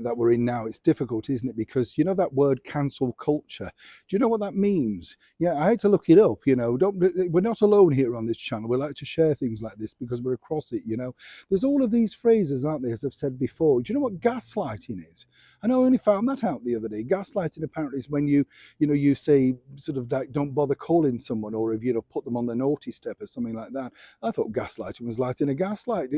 that we're in now, it's difficult, isn't it? Because you know that word cancel culture. Do you know what that means? Yeah, I had to look it up. Don't we're not alone here on this channel. We like to share things like this because we're across it. There's all of these phrases, aren't there? As I've said before. Do you know what gaslighting is? I know I only found that out the other day. Gaslighting apparently is when you say sort of like don't bother calling someone, or if put them on the naughty step or something like that. I thought gaslighting was lighting a gaslight.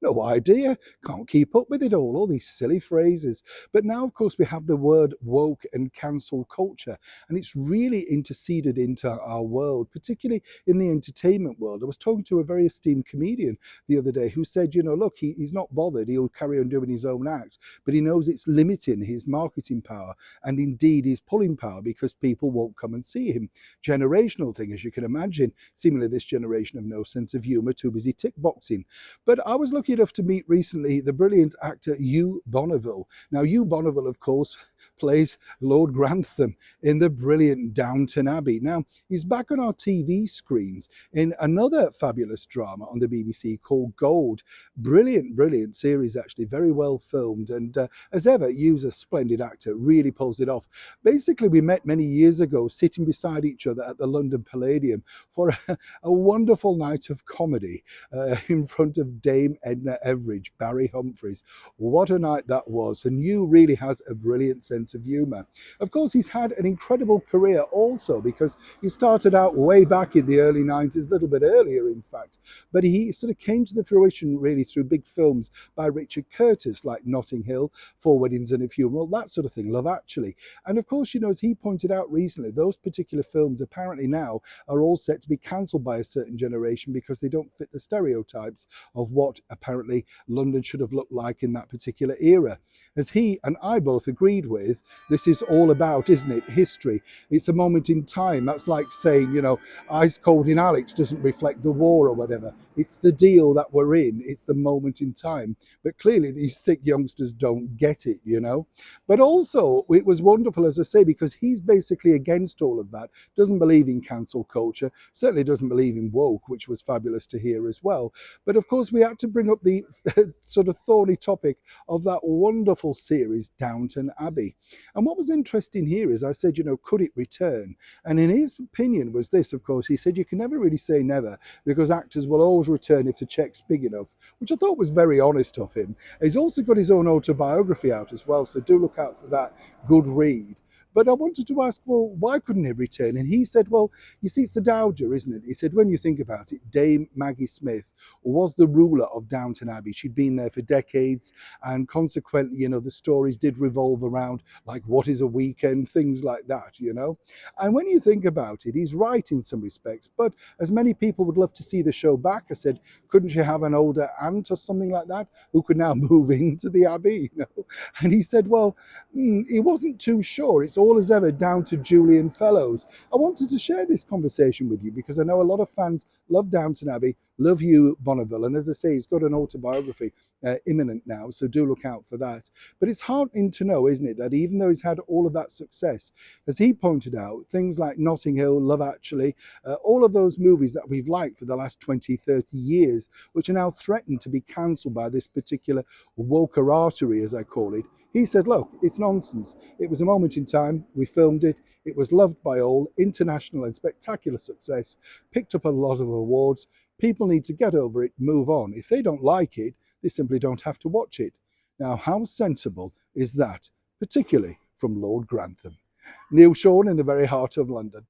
No idea. Can't keep up with it all these silly phrases. But now, of course, we have the word woke and cancel culture, and it's really interceded into our world, particularly in the entertainment world. I was talking to a very esteemed comedian the other day who said, look, he's not bothered. He'll carry on doing his own act, but he knows it's limiting his marketing power and indeed his pulling power because people won't come and see him. Generational thing, as you can imagine. Seemingly this generation have no sense of humour, too busy tick boxing. But I was lucky enough to meet recently the brilliant actor Hugh Bonneville. Now, Hugh Bonneville, of course, plays Lord Grantham in the brilliant Downton Abbey. Now, he's back on our TV screens in another fabulous drama on the BBC called Gold. Brilliant, brilliant series, actually, very well filmed. And as ever, Hugh's a splendid actor, really pulls it off. Basically, we met many years ago, sitting beside each other at the London Palladium for a wonderful night of comedy in front of Dame Edna Everage, Barry Humphries. What a night that was. And Hugh really has a brilliant sense of humour. Of course, he's had an incredible career also because he started out way back in the early 90s, a little bit earlier, in fact. But he sort of came to the fruition really through big films by Richard Curtis, like Notting Hill, Four Weddings and a Funeral, that sort of thing, Love Actually. And of course, as he pointed out recently, those particular films apparently now are all set to be cancelled by a certain generation because they don't fit the stereotypes of what apparently London should have looked like in that particular era. As he and I both agreed with, this is all about, isn't it, history. It's a moment in time. That's like saying, Ice Cold in Alex doesn't reflect the war or whatever. It's the deal that we're in. It's the moment in time. But clearly these thick youngsters don't get it, But also it was wonderful, as I say, because he's basically against all of that, doesn't believe in cancel culture, certainly doesn't believe in woke, which was fabulous to hear as well. But of course, we had to bring up the sort of thorny topic of that wonderful series, Downton Abbey. And what was interesting here is I said, could it return? And in his opinion was this, of course, he said, you can never really say never because actors will always return if the check's big enough, which I thought was very honest of him. He's also got his own autobiography out as well, so do look out for that. Good read. But I wanted to ask, well, why couldn't he return? And he said, well, you see, it's the dowager, isn't it? He said, when you think about it, Dame Maggie Smith was the ruler of Downton Abbey. She'd been there for decades. And consequently, the stories did revolve around, like, what is a weekend, things like that, And when you think about it, he's right in some respects. But as many people would love to see the show back, I said, couldn't you have an older aunt or something like that who could now move into the Abbey, And he said, well, he wasn't too sure. It's all as ever down to Julian Fellows. I wanted to share this conversation with you because I know a lot of fans love Downton Abbey, love Hugh Bonneville, and as I say, he's got an autobiography imminent now, so do look out for that. But it's heartening to know, isn't it, that even though he's had all of that success, as he pointed out, things like Notting Hill, Love Actually, all of those movies that we've liked for the last 20, 30 years, which are now threatened to be cancelled by this particular woker artery, as I call it, he said, look, it's nonsense. It was a moment in time. We filmed it. It was loved by all, international and spectacular success, picked up a lot of awards. People need to get over it, move on. If they don't like it, they simply don't have to watch it. Now, how sensible is that, particularly from Lord Grantham? Neil Sean in the very heart of London.